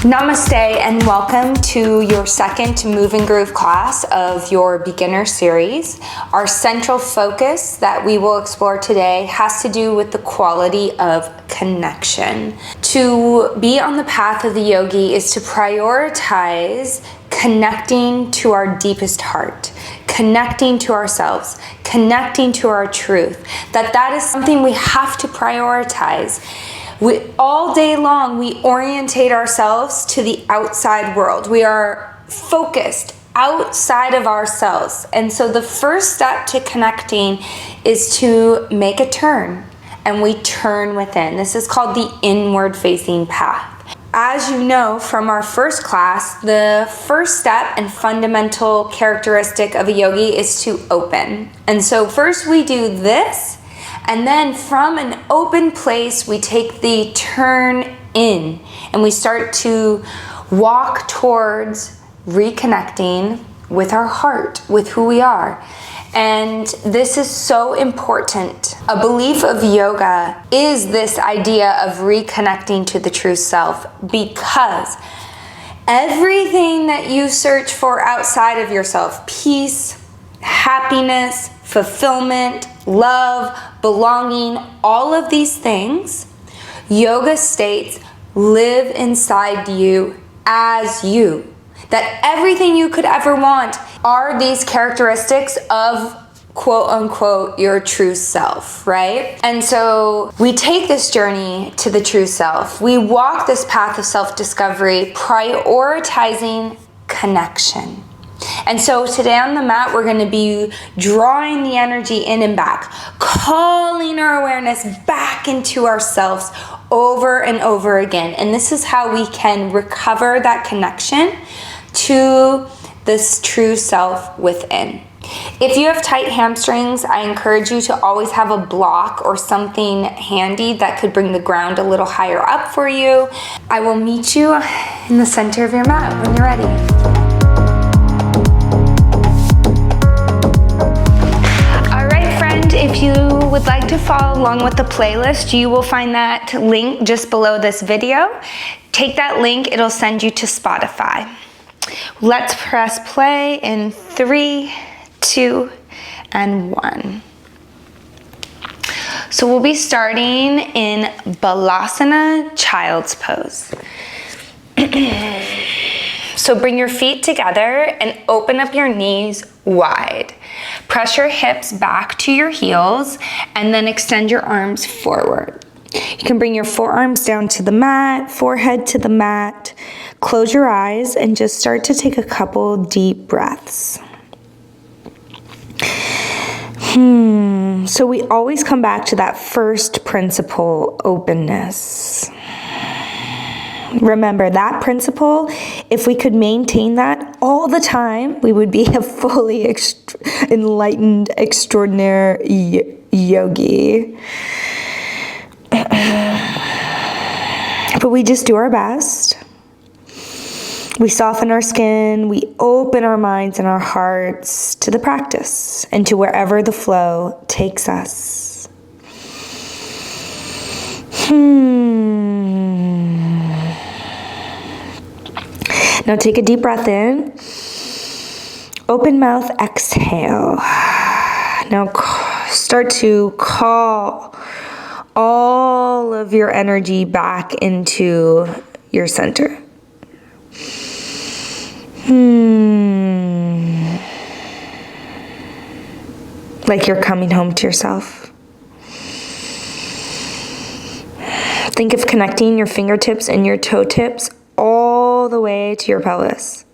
Namaste and welcome to your second Move and Groove class of your beginner series. Our central focus that we will explore today has to do with the quality of connection. To be on the path of the yogi is to prioritize connecting to our deepest heart, connecting to ourselves, connecting to our truth. That is something we have to prioritize. All day long, we orientate ourselves to the outside world. We are focused outside of ourselves. And so the first step to connecting is to make a turn, and we turn within. This is called the inward facing path. As you know from our first class, the first step and fundamental characteristic of a yogi is to open. And so first we do this, and then from an open place, we take the turn in and we start to walk towards reconnecting with our heart, with who we are. And this is so important. A belief of yoga is this idea of reconnecting to the true self, because everything that you search for outside of yourself, peace, happiness, fulfillment, love, belonging, all of these things, yoga states live inside you as you. That everything you could ever want are these characteristics of quote unquote your true self, right? And so we take this journey to the true self. We walk this path of self-discovery, prioritizing connection. And so today on the mat, we're going to be drawing the energy in and back, calling our awareness back into ourselves over and over again. And this is how we can recover that connection to this true self within. If you have tight hamstrings, I encourage you to always have a block or something handy that could bring the ground a little higher up for you. I will meet you in the center of your mat when you're ready. If you would like to follow along with the playlist, you will find that link just below this video. Take that link, it'll send you to Spotify. Let's press play in 3, 2, and 1. So we'll be starting in Balasana, child's pose. So bring your feet together and open up your knees wide. Press your hips back to your heels and then extend your arms forward. You can bring your forearms down to the mat, forehead to the mat. Close your eyes and just start to take a couple deep breaths. So we always come back to that first principle, openness. Remember that principle, if we could maintain that all the time, we would be a fully enlightened, extraordinary yogi. But we just do our best. We soften our skin, we open our minds and our hearts to the practice and to wherever the flow takes us. Now take a deep breath in. Open mouth, exhale. Now start to call all of your energy back into your center. Like you're coming home to yourself. Think of connecting your fingertips and your toe tips all the way to your pelvis,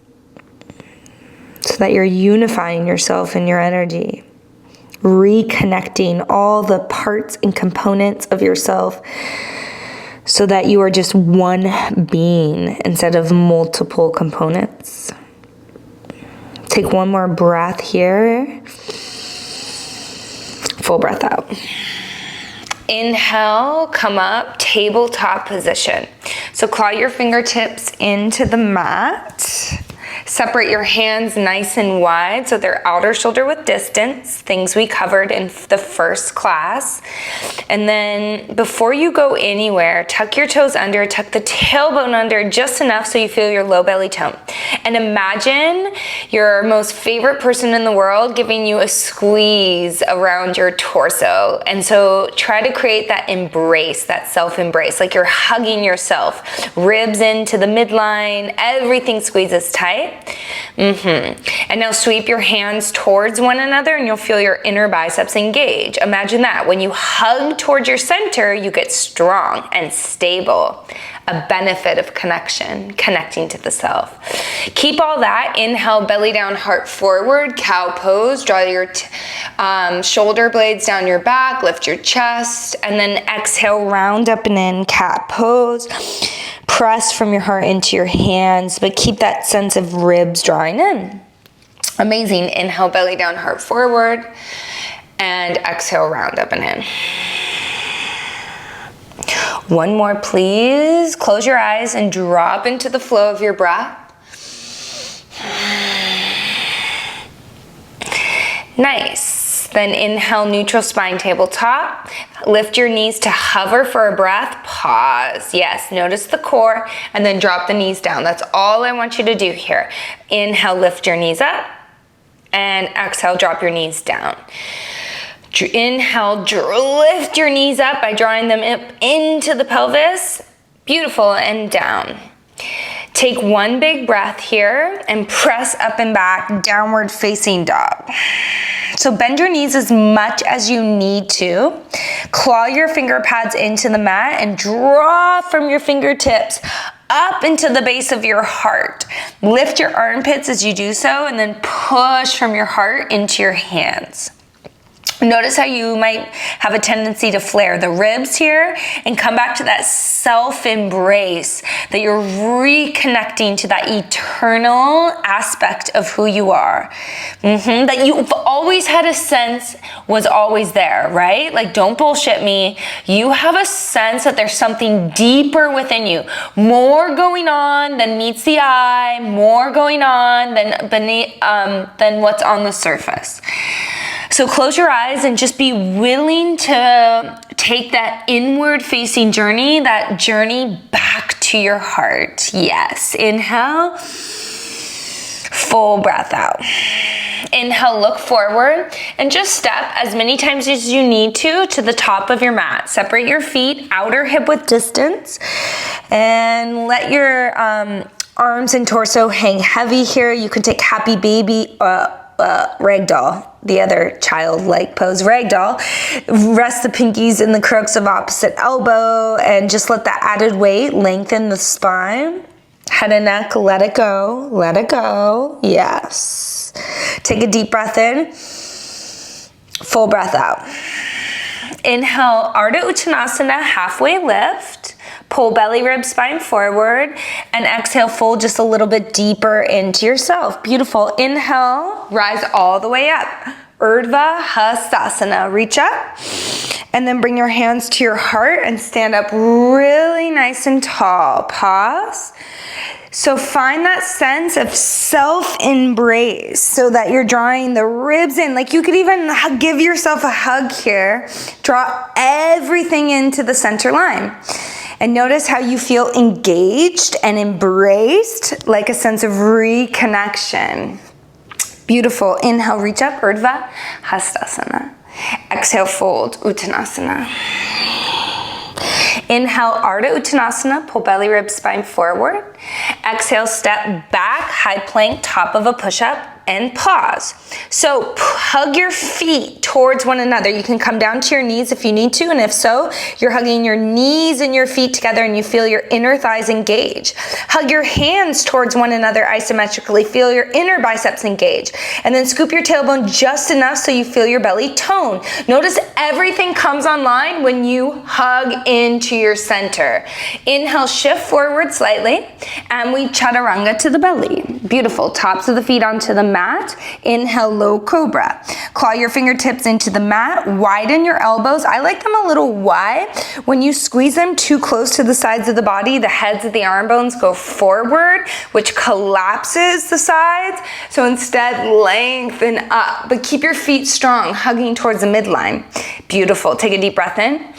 so that you're unifying yourself and your energy, reconnecting all the parts and components of yourself so that you are just one being instead of multiple components. Take one more breath here. Full breath out. Inhale, come up, tabletop position. So claw your fingertips into the mat. Separate your hands nice and wide so they're outer shoulder width distance, things we covered in the first class. And then before you go anywhere, tuck your toes under, tuck the tailbone under just enough so you feel your low belly tone. And imagine your most favorite person in the world giving you a squeeze around your torso. And so try to create that embrace, that self-embrace, like you're hugging yourself. Ribs into the midline, everything squeezes tight. And now sweep your hands towards one another and you'll feel your inner biceps engage. Imagine that. When you hug towards your center, you get strong and stable. A benefit of connection, connecting to the self. Keep all that. Inhale, belly down, heart forward, cow pose. Draw your shoulder blades down your back, lift your chest, and then exhale, round up and in, cat pose. Press from your heart into your hands, but keep that sense of ribs drawing in. Amazing. Inhale, belly down, heart forward, and exhale, round up and in. One more, please. Close your eyes and drop into the flow of your breath. Nice. Then inhale, neutral spine, tabletop. Lift your knees to hover for a breath. Pause. Yes, notice the core and then drop the knees down. That's all I want you to do here. Inhale, lift your knees up, and exhale, drop your knees down. Inhale, lift your knees up by drawing them up into the pelvis. Beautiful, and down. Take one big breath here and press up and back, downward facing dog. So bend your knees as much as you need to. Claw your finger pads into the mat and draw from your fingertips up into the base of your heart. Lift your armpits as you do so and then push from your heart into your hands. Notice how you might have a tendency to flare the ribs here and come back to that self-embrace, that you're reconnecting to that eternal aspect of who you are. That you've always had a sense was always there, right? Like, don't bullshit me. You have a sense that there's something deeper within you, more going on than meets the eye, more going on than what's on the surface. So close your eyes and just be willing to take that inward facing journey, that journey back to your heart. Yes. Inhale, full breath out. Inhale, look forward and just step as many times as you need to the top of your mat. Separate your feet, outer hip width distance, and let your arms and torso hang heavy here. You can take happy baby, ragdoll, the other childlike pose, ragdoll. Rest the pinkies in the crooks of opposite elbow and just let that added weight lengthen the spine. Head and neck, let it go, let it go. Yes. Take a deep breath in, full breath out. Inhale, Ardha Uttanasana, halfway lift. Pull belly, rib, spine forward, and exhale, fold just a little bit deeper into yourself. Beautiful. Inhale, rise all the way up. Urdhva Hastasana. Reach up, and then bring your hands to your heart and stand up really nice and tall. Pause. So find that sense of self-embrace so that you're drawing the ribs in. Like, you could even give yourself a hug here. Draw everything into the center line. And notice how you feel engaged and embraced, like a sense of reconnection. Beautiful. Inhale, reach up, Urdhva Hastasana. Exhale, fold, Uttanasana. Inhale, Ardha Uttanasana, pull belly, rib, spine forward. Exhale, step back, high plank, top of a push-up, and pause. So hug your feet towards one another. You can come down to your knees if you need to, and if so, you're hugging your knees and your feet together and you feel your inner thighs engage. Hug your hands towards one another isometrically. Feel your inner biceps engage. And then scoop your tailbone just enough so you feel your belly tone. Notice everything comes online when you hug into your center. Inhale, shift forward slightly, and we chaturanga to the belly. Beautiful. Tops of the feet onto the mat. mat. Inhale, low cobra. Claw your fingertips into the mat. Widen your elbows. I like them a little wide. When you squeeze them too close to the sides of the body, the heads of the arm bones go forward, which collapses the sides. So instead, lengthen up, but keep your feet strong, hugging towards the midline. Beautiful. Take a deep breath in.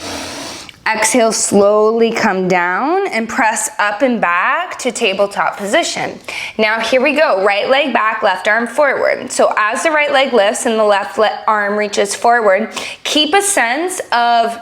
Exhale, slowly come down and press up and back to tabletop position. Now here we go, right leg back, left arm forward. So as the right leg lifts and the left arm reaches forward, keep a sense of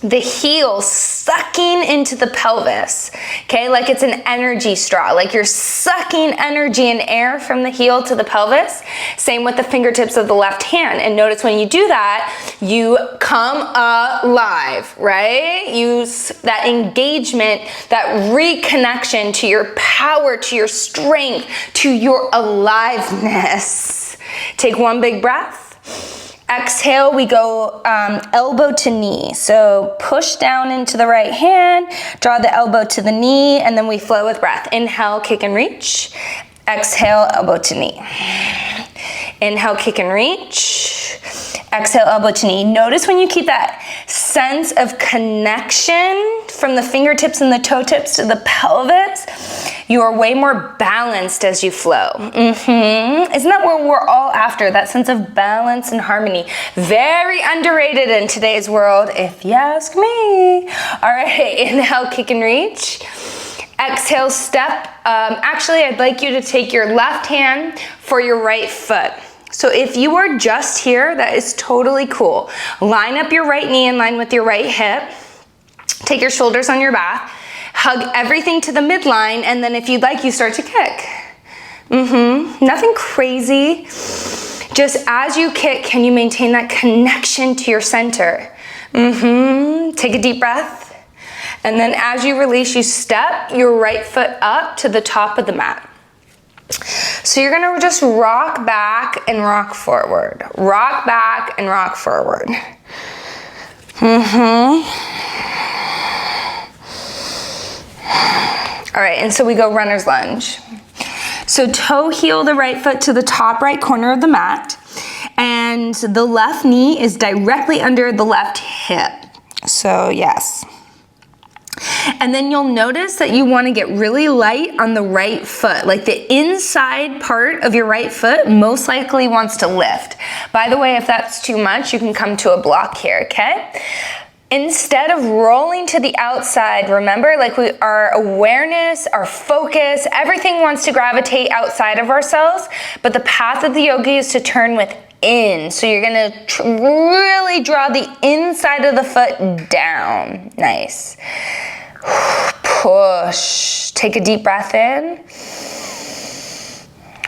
the heel sucking into the pelvis, okay? Like it's an energy straw, like you're sucking energy and air from the heel to the pelvis. Same with the fingertips of the left hand. And notice when you do that, you come alive, right? Use that engagement, that reconnection to your power, to your strength, to your aliveness. Take one big breath. Exhale, we go elbow to knee. So push down into the right hand, draw the elbow to the knee, and then we flow with breath. Inhale, kick and reach. Exhale, elbow to knee. Inhale, kick and reach. Exhale, elbow to knee. Notice when you keep that sense of connection from the fingertips and the toe tips to the pelvis, you are way more balanced as you flow. Isn't that what we're all after? That sense of balance and harmony. Very underrated in today's world, if you ask me. All right, inhale, kick and reach. Exhale, step. Actually, I'd like you to take your left hand for your right foot. So if you are just here, that is totally cool. Line up your right knee in line with your right hip. Take your shoulders on your back. Hug everything to the midline, and then if you'd like, you start to kick. Nothing crazy. Just as you kick, can you maintain that connection to your center? Take a deep breath. And then as you release, you step your right foot up to the top of the mat. So you're gonna just rock back and rock forward. Rock back and rock forward. All right, and so we go runner's lunge. So toe heel the right foot to the top right corner of the mat, and the left knee is directly under the left hip. So yes. And then you'll notice that you want to get really light on the right foot. Like the inside part of your right foot most likely wants to lift. By the way, if that's too much, you can come to a block here, okay? Instead of rolling to the outside, remember, like our awareness, our focus, everything wants to gravitate outside of ourselves, but the path of the yogi is to turn within. So you're gonna really draw the inside of the foot down. Nice. Push. Take a deep breath in.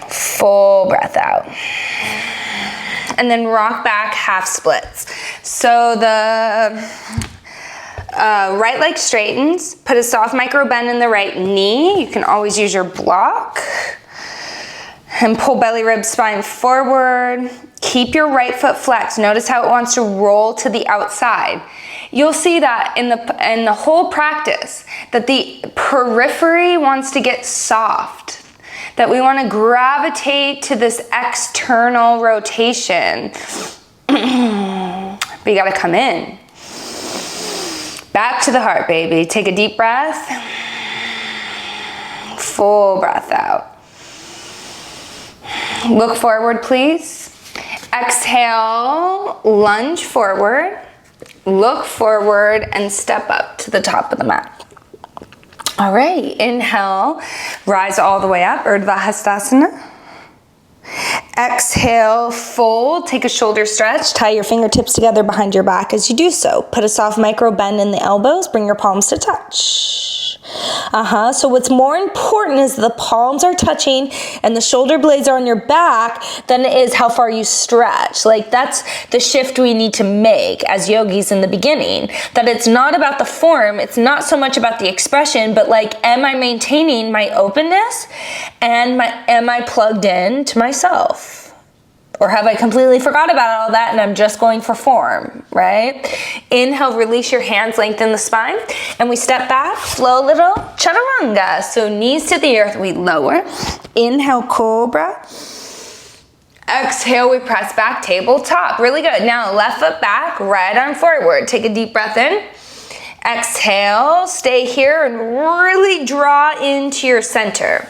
Full breath out. And then rock back, half splits. So the right leg straightens. Put a soft micro bend in the right knee. You can always use your block. And pull belly, rib, spine forward. Keep your right foot flexed. Notice how it wants to roll to the outside. You'll see that in the whole practice, that the periphery wants to get soft. That we want to gravitate to this external rotation. But you gotta come in. Back to the heart, baby. Take a deep breath. Full breath out. Look forward, please. Exhale, lunge forward. Look forward and step up to the top of the mat. All right, inhale, rise all the way up, Urdhva Hastasana. Exhale, fold, take a shoulder stretch, tie your fingertips together behind your back as you do so. Put a soft micro bend in the elbows, bring your palms to touch. So what's more important is the palms are touching and the shoulder blades are on your back than it is how far you stretch. Like that's the shift we need to make as yogis in the beginning. That it's not about the form, it's not so much about the expression, but like, am I maintaining my openness and am I plugged in to myself? Or have I completely forgot about all that and I'm just going for form, right? Inhale, release your hands, lengthen the spine, and we step back, flow a little, chaturanga. So knees to the earth, we lower. Inhale, cobra. Exhale, we press back, tabletop. Really good. Now left foot back, right arm forward. Take a deep breath in. Exhale, stay here and really draw into your center.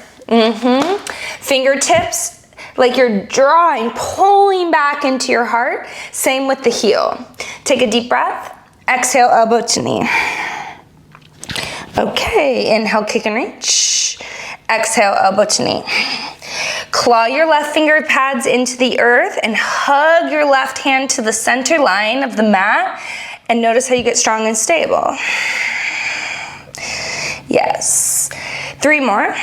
Fingertips, like you're drawing, pulling back into your heart. Same with the heel. Take a deep breath. Exhale, elbow to knee. Okay, inhale, kick and reach. Exhale, elbow to knee. Claw your left finger pads into the earth and hug your left hand to the center line of the mat, and notice how you get strong and stable. Yes. 3 more.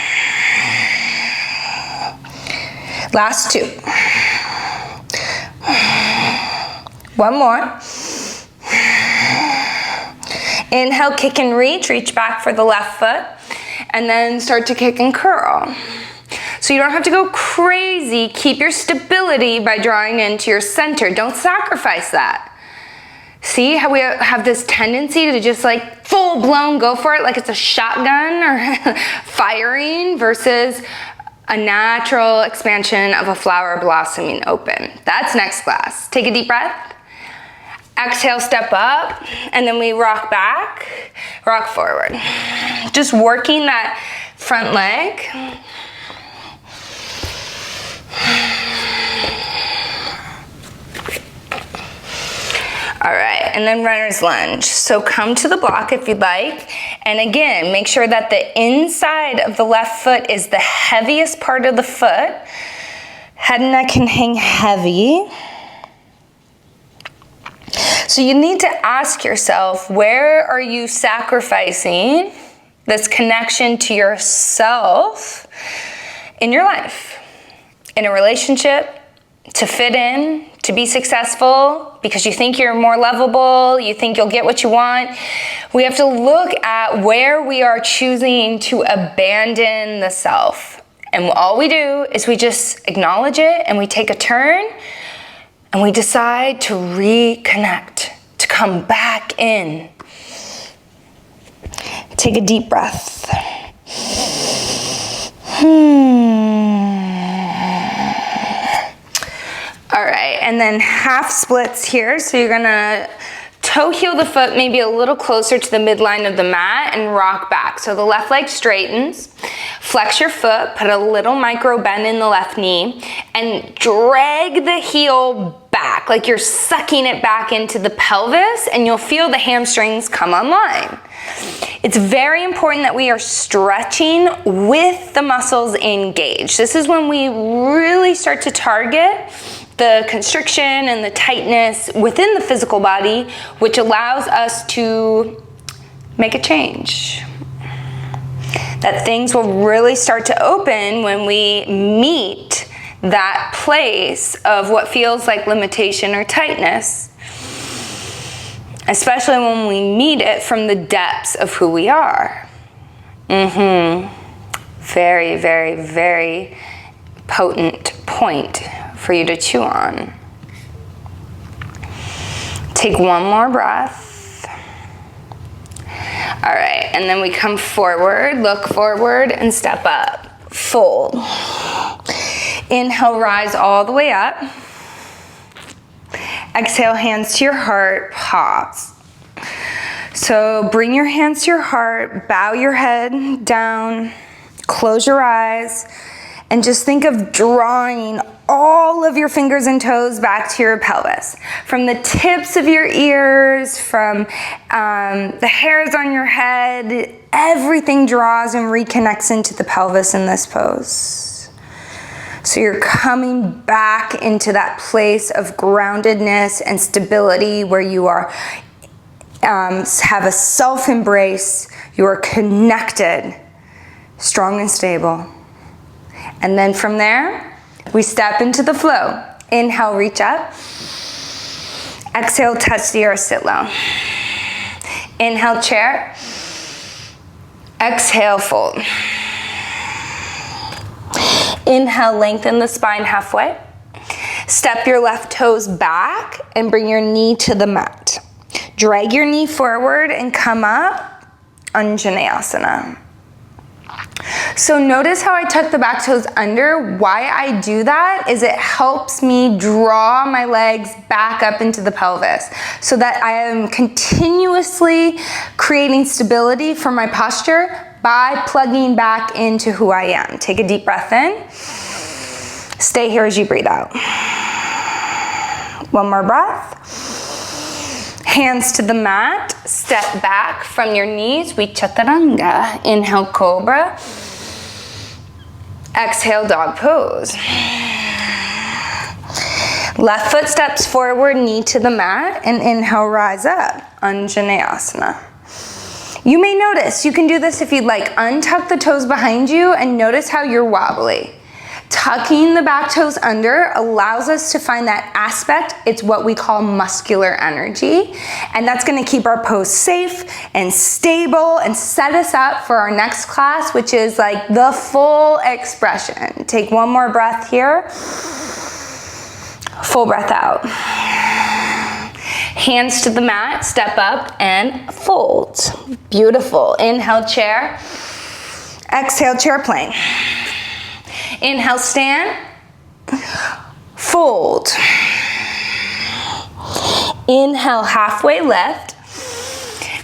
Last 2. 1 more. Inhale, kick and reach back for the left foot, and then start to kick and curl. So you don't have to go crazy. Keep your stability by drawing into your center. Don't sacrifice that. See how we have this tendency to just like full blown go for it like it's a shotgun or firing versus a natural expansion of a flower blossoming open. That's next class. Take a deep breath. Exhale, step up, and then we rock back, rock forward. Just working that front leg. All right, and then runner's lunge. So come to the block if you'd like. And again, make sure that the inside of the left foot is the heaviest part of the foot. Head and neck can hang heavy. So you need to ask yourself, where are you sacrificing this connection to yourself in your life? In a relationship, to fit in, to be successful, because you think you're more lovable, you think you'll get what you want. We have to look at where we are choosing to abandon the self. And all we do is we just acknowledge it and we take a turn and we decide to reconnect, to come back in. Take a deep breath. All right, and then half splits here. So you're gonna toe heel the foot maybe a little closer to the midline of the mat and rock back. So the left leg straightens, flex your foot, put a little micro bend in the left knee, and drag the heel back, like you're sucking it back into the pelvis, and you'll feel the hamstrings come online. It's very important that we are stretching with the muscles engaged. This is when we really start to target the constriction and the tightness within the physical body, which allows us to make a change. That things will really start to open when we meet that place of what feels like limitation or tightness, especially when we meet it from the depths of who we are. Very, very, very potent point for you to chew on. Take 1 more breath. All right, and then we come forward, look forward, and step up. Fold. Inhale, rise all the way up. Exhale, hands to your heart, pause. So bring your hands to your heart, bow your head down, close your eyes, and just think of drawing all of your fingers and toes back to your pelvis. From the tips of your ears, from the hairs on your head, everything draws and reconnects into the pelvis in this pose. So you're coming back into that place of groundedness and stability where you are have a self-embrace, you are connected, strong and stable. And then from there, we step into the flow. Inhale, reach up. Exhale, touch the earth, sit low. Inhale, chair. Exhale, fold. Inhale, lengthen the spine halfway. Step your left toes back and bring your knee to the mat. Drag your knee forward and come up, Anjaneyasana. So notice how I tuck the back toes under. Why I do that is it helps me draw my legs back up into the pelvis so that I am continuously creating stability for my posture by plugging back into who I am. Take a deep breath in. Stay here as you breathe out. One more breath. Hands to the mat. Step back from your knees. We chaturanga. Inhale, cobra. Exhale, dog pose. Left foot steps forward, knee to the mat, and inhale, rise up. Anjaneyasana. You may notice, you can do this if you'd like. Untuck the toes behind you and notice how you're wobbly. Tucking the back toes under allows us to find that aspect. It's what we call muscular energy. And that's gonna keep our pose safe and stable and set us up for our next class, which is like the full expression. Take one more breath here. Full breath out. Hands to the mat, step up and fold. Beautiful. Inhale, chair. Exhale, chair plane. Inhale, stand, fold. Inhale, halfway lift.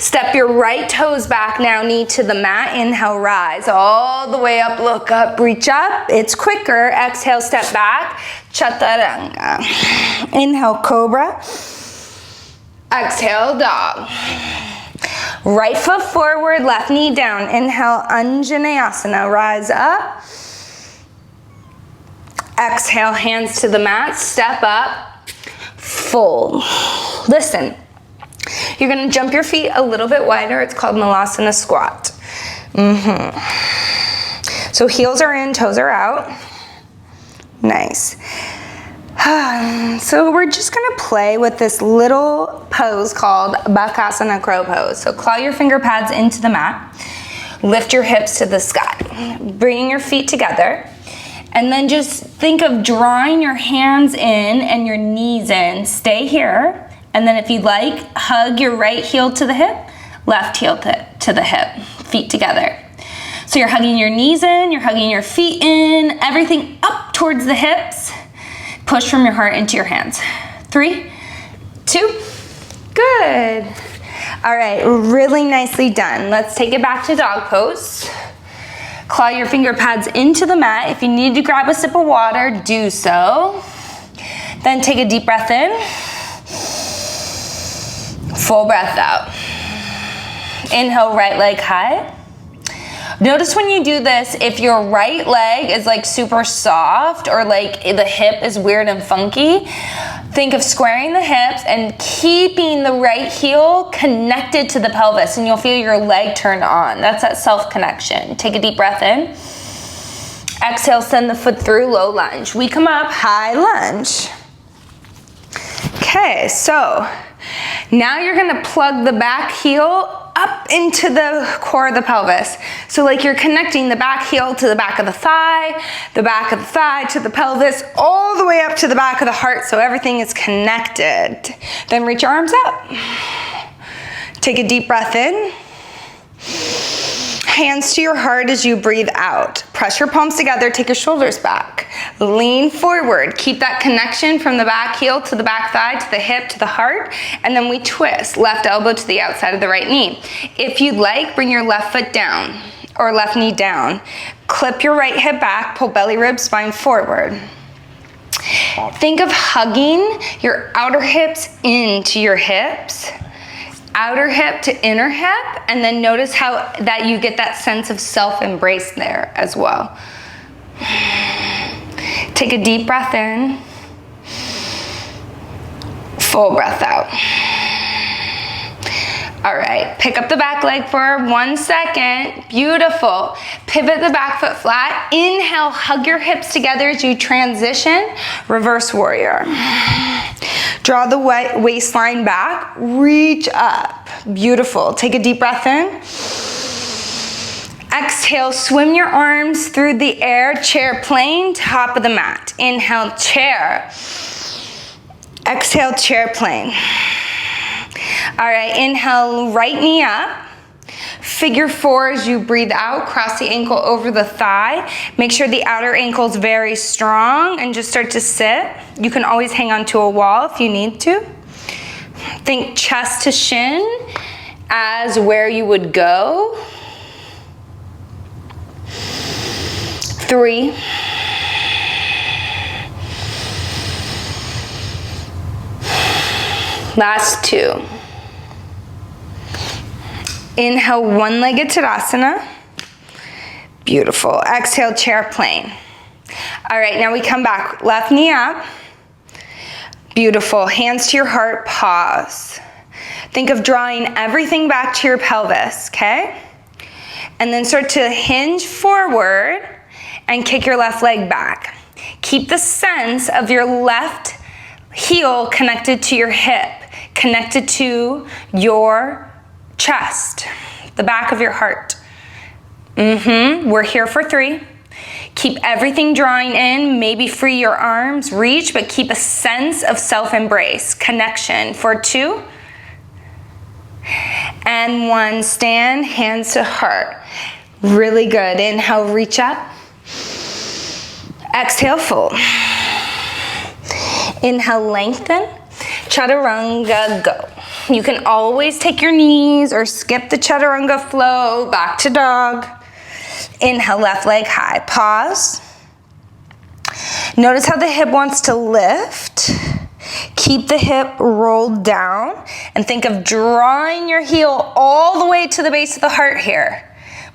Step your right toes back now, knee to the mat. Inhale, rise all the way up, look up, reach up. It's quicker. Exhale, step back, chaturanga. Inhale, cobra. Exhale, dog. Right foot forward, left knee down. Inhale, Anjaneyasana, rise up. Exhale, hands to the mat, step up, fold. Listen, you're gonna jump your feet a little bit wider. It's called Malasana squat. So heels are in, toes are out. Nice. So we're just gonna play with this little pose called Bakasana crow pose. So claw your finger pads into the mat, lift your hips to the sky, bring your feet together. And then just think of drawing your hands in and your knees in. Stay here. And then if you'd like, hug your right heel to the hip, left heel to the hip, feet together. So you're hugging your knees in, you're hugging your feet in, everything up towards the hips. Push from your heart into your hands. 3, 2, good. All right, really nicely done. Let's take it back to dog pose. Claw your finger pads into the mat. If you need to grab a sip of water, do so. Then take a deep breath in. Full breath out. Inhale, right leg high. Notice when you do this, if your right leg is like super soft or like the hip is weird and funky, think of squaring the hips and keeping the right heel connected to the pelvis, and you'll feel your leg turn on. That's that self-connection. Take a deep breath in. Exhale, send the foot through, low lunge. We come up, high lunge. Okay, so now you're gonna plug the back heel up into the core of the pelvis. So like you're connecting the back heel to the back of the thigh to the pelvis, all the way up to the back of the heart, so everything is connected. Then reach your arms up. Take a deep breath in. Hands to your heart as you breathe out. Press your palms together, take your shoulders back. Lean forward, keep that connection from the back heel to the back thigh, to the hip, to the heart, and then we twist, left elbow to the outside of the right knee. If you'd like, bring your left foot down, or left knee down. Clip your right hip back, pull belly rib, spine forward. Think of hugging your outer hips into your hips, outer hip to inner hip, and then notice how that you get that sense of self-embrace there as well. Take a deep breath in, full breath out. All right, pick up the back leg for 1 second. Beautiful. Pivot the back foot flat. Inhale, hug your hips together as you transition. Reverse warrior. Draw the waistline back, reach up. Beautiful. Take a deep breath in. Exhale, swim your arms through the air, chair plane, top of the mat. Inhale, chair. Exhale, chair plane. All right, inhale, right knee up. Figure 4 as you breathe out, cross the ankle over the thigh. Make sure the outer ankle is very strong and just start to sit. You can always hang onto a wall if you need to. Think chest to shin as where you would go. 3. Last 2. Inhale, one-legged Tadasana. Beautiful. Exhale, chair plane. All right, now we come back. Left knee up. Beautiful. Hands to your heart, pause. Think of drawing everything back to your pelvis, okay? And then start to hinge forward and kick your left leg back. Keep the sense of your left heel connected to your hip, connected to your chest, the back of your heart. We're here for 3. Keep everything drawing in, maybe free your arms, reach, but keep a sense of self-embrace, connection for 2. And 1, stand, hands to heart. Really good. Inhale, reach up. Exhale, fold. Inhale, lengthen. Chaturanga, go. You can always take your knees or skip the chaturanga flow, back to dog. Inhale, left leg high, pause. Notice how the hip wants to lift. Keep the hip rolled down and think of drawing your heel all the way to the base of the heart here.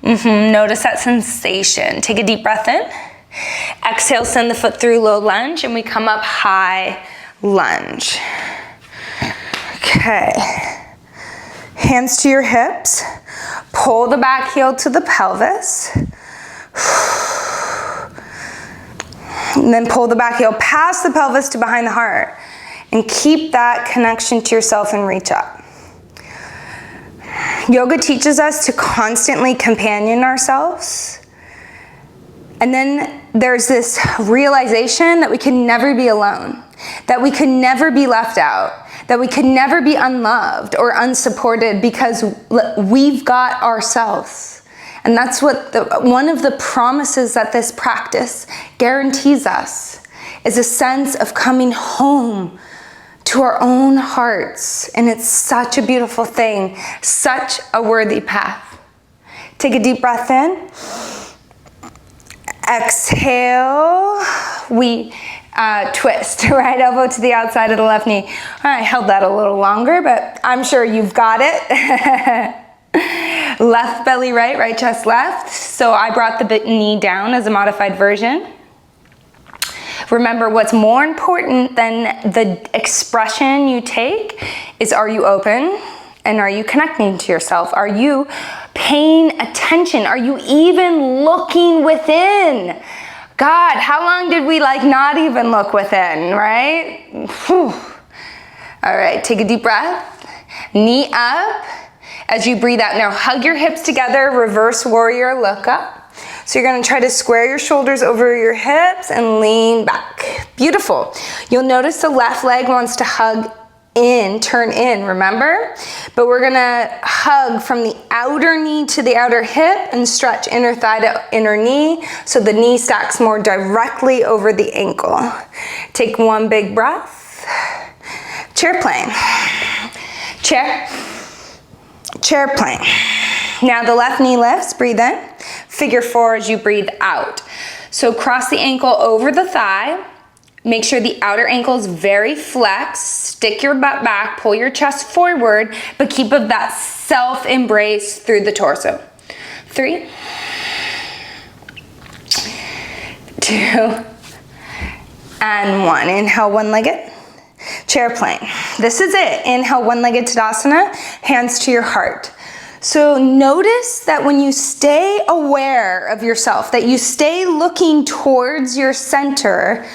Notice that sensation. Take a deep breath in. Exhale, send the foot through low lunge, and we come up high lunge. Okay. Hands to your hips. Pull the back heel to the pelvis. And then pull the back heel past the pelvis to behind the heart. And keep that connection to yourself and reach up. Yoga teaches us to constantly companion ourselves. And then there's this realization that we can never be alone, that we could never be left out, that we could never be unloved or unsupported because we've got ourselves. And that's what one of the promises that this practice guarantees us is a sense of coming home to our own hearts. And it's such a beautiful thing, such a worthy path. Take a deep breath in. Exhale. We twist, right elbow to the outside of the left knee. I held that a little longer, but I'm sure you've got it. Left belly right, right chest left. So I brought the knee down as a modified version. Remember, what's more important than the expression you take is, are you open and are you connecting to yourself? Are you paying attention? Are you even looking within? God, how long did we not even look within, right? Whew. All right, take a deep breath. Knee up. As you breathe out, now hug your hips together, reverse warrior, look up. So you're gonna try to square your shoulders over your hips and lean back. Beautiful. You'll notice the left leg wants to hug in, turn in, remember? But we're gonna hug from the outer knee to the outer hip and stretch inner thigh to inner knee so the knee stacks more directly over the ankle. Take 1 big breath. Chair plane. Chair. Chair plane. Now the left knee lifts, breathe in. Figure 4 as you breathe out. So cross the ankle over the thigh. Make sure the outer ankle is very flexed. Stick your butt back, pull your chest forward, but keep of that self-embrace through the torso. 3, 2, and 1. Inhale, one-legged. Chair plane. This is it. Inhale, one-legged Tadasana, hands to your heart. So notice that when you stay aware of yourself, that you stay looking towards your center,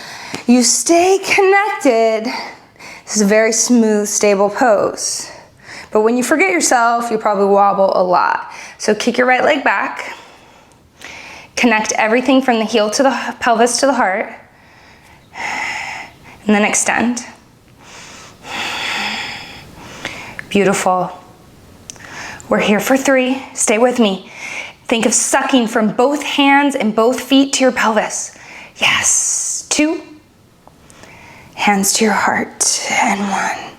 you stay connected. This is a very smooth, stable pose. But when you forget yourself, you probably wobble a lot. So kick your right leg back. Connect everything from the heel to the pelvis to the heart. And then extend. Beautiful. We're here for 3. Stay with me. Think of sucking from both hands and both feet to your pelvis. Yes. 2. Hands to your heart. And 1.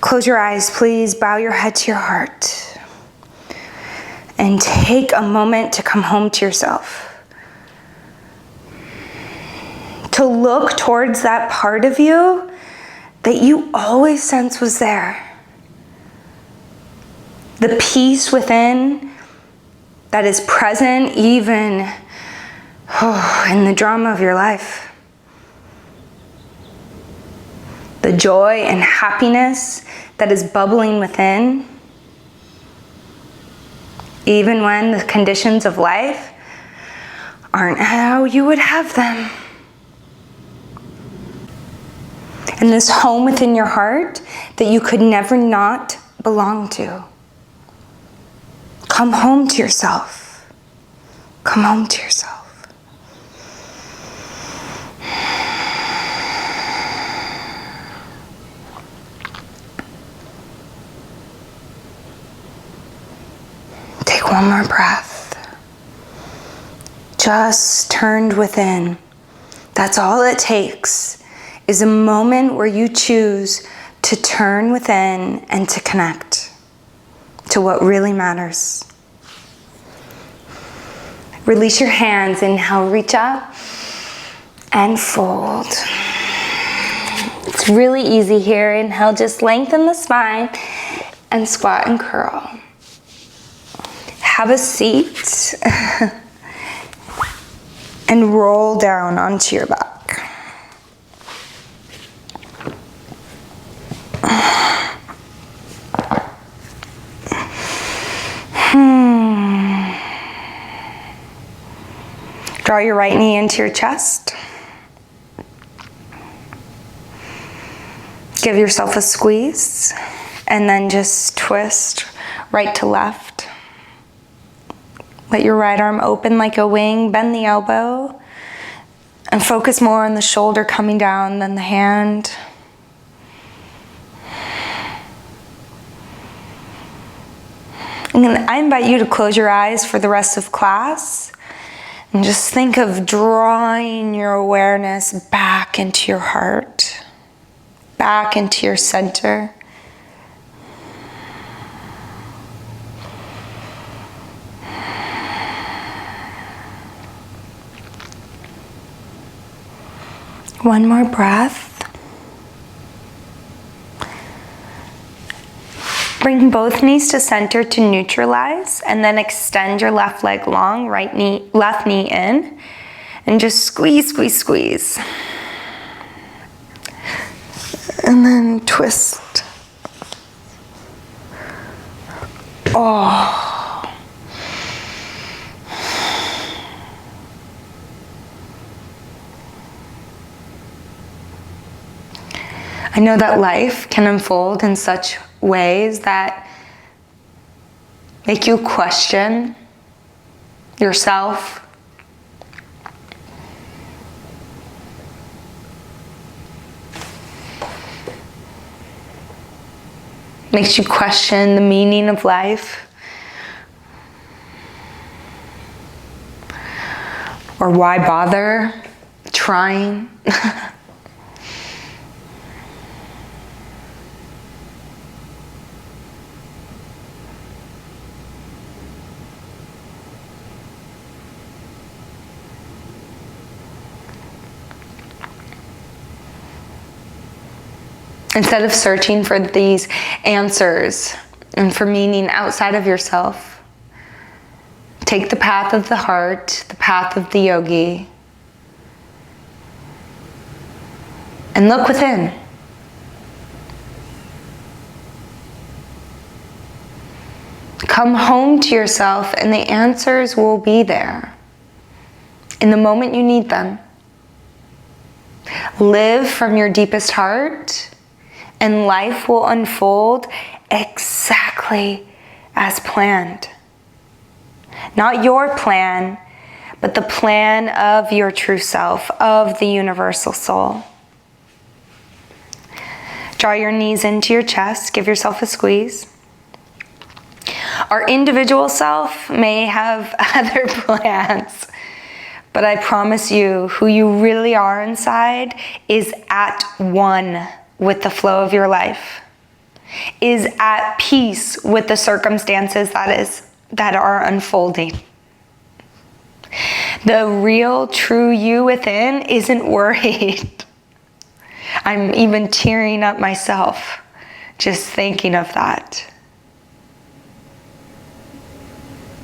Close your eyes, please. Bow your head to your heart. And take a moment to come home to yourself. To look towards that part of you that you always sense was there. The peace within that is present even in the drama of your life. The joy and happiness that is bubbling within, even when the conditions of life aren't how you would have them. And this home within your heart that you could never not belong to. Come home to yourself. Come home to yourself. Take one more breath. Just turned within. That's all it takes, is a moment where you choose to turn within and to connect to what really matters. Release your hands. Inhale, reach up and fold. It's really easy here. Inhale, just lengthen the spine and squat and curl. Have a seat and roll down onto your back. Draw your right knee into your chest. Give yourself a squeeze and then just twist right to left. Let your right arm open like a wing, bend the elbow, and focus more on the shoulder coming down than the hand. And I invite you to close your eyes for the rest of class and just think of drawing your awareness back into your heart, back into your center. One more breath. Bring both knees to center to neutralize, and then extend your left leg long, left knee in, and just squeeze, squeeze, squeeze. And then twist. Oh. I know that life can unfold in such ways that make you question yourself. Makes you question the meaning of life. Or why bother trying? Instead of searching for these answers and for meaning outside of yourself, take the path of the heart, the path of the yogi, and look within. Come home to yourself and the answers will be there in the moment you need them. Live from your deepest heart, and life will unfold exactly as planned. Not your plan, but the plan of your true self, of the universal soul. Draw your knees into your chest, give yourself a squeeze. Our individual self may have other plans, but I promise you, who you really are inside is at one with the flow of your life, is at peace with the circumstances that are unfolding. The real, true you within isn't worried. I'm even tearing up myself just thinking of that.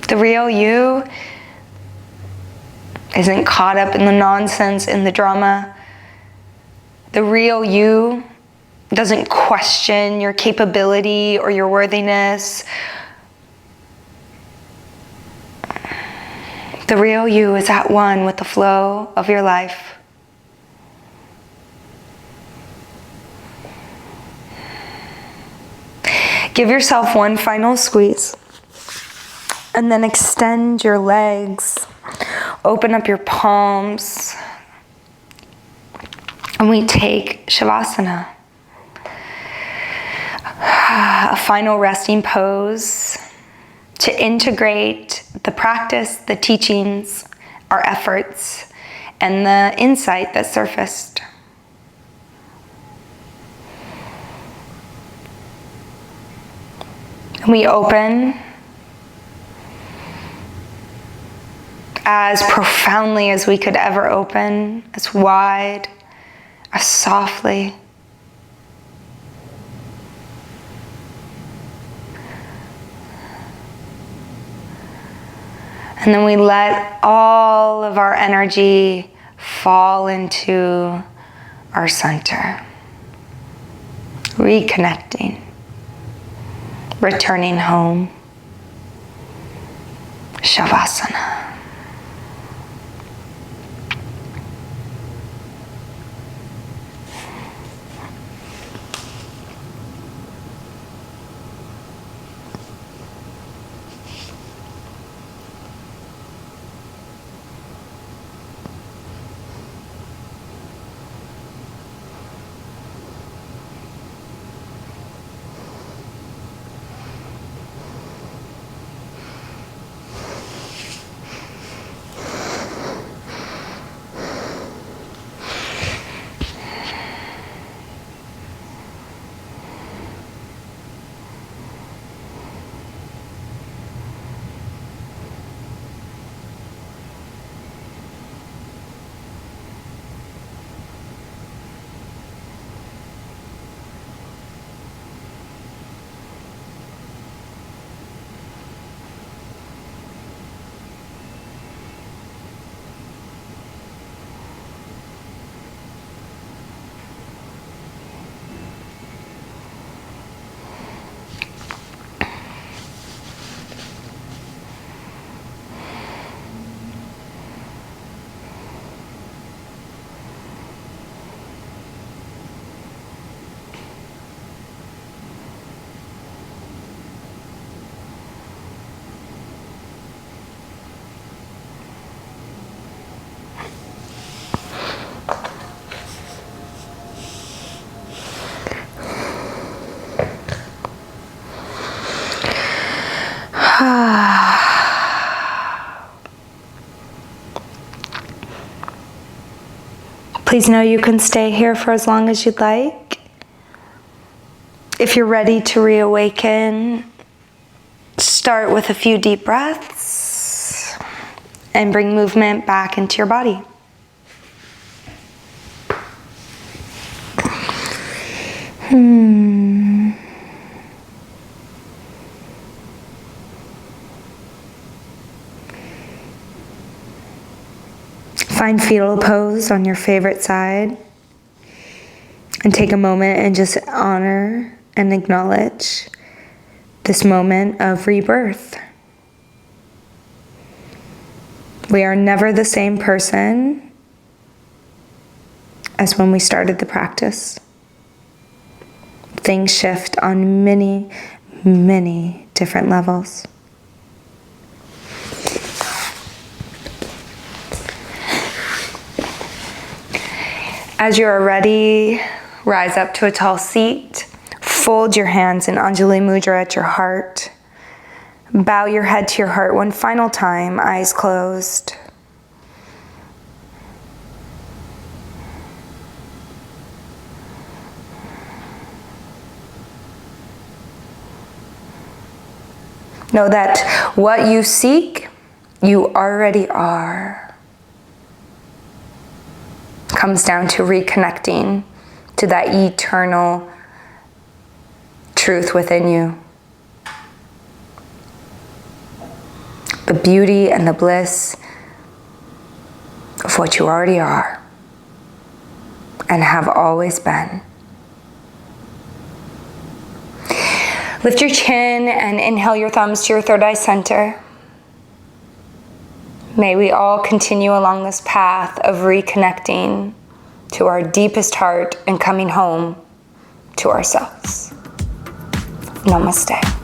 The real you isn't caught up in the nonsense, in the drama. The real you doesn't question your capability or your worthiness. The real you is at one with the flow of your life. Give yourself one final squeeze, and then extend your legs. Open up your palms, and we take Shavasana. A final resting pose to integrate the practice, the teachings, our efforts, and the insight that surfaced. And we open as profoundly as we could ever open, as wide, as softly. And then we let all of our energy fall into our center, reconnecting, returning home. Shavasana. Please know you can stay here for as long as you'd like. If you're ready to reawaken, start with a few deep breaths and bring movement back into your body. Find fetal pose on your favorite side and take a moment and just honor and acknowledge this moment of rebirth. We are never the same person as when we started the practice. Things shift on many, many different levels. As you are ready, rise up to a tall seat. Fold your hands in Anjali Mudra at your heart. Bow your head to your heart one final time, eyes closed. Know that what you seek, you already are. Comes down to reconnecting to that eternal truth within you. The beauty and the bliss of what you already are and have always been. Lift your chin and inhale your thumbs to your third eye center. May we all continue along this path of reconnecting to our deepest heart and coming home to ourselves. Namaste.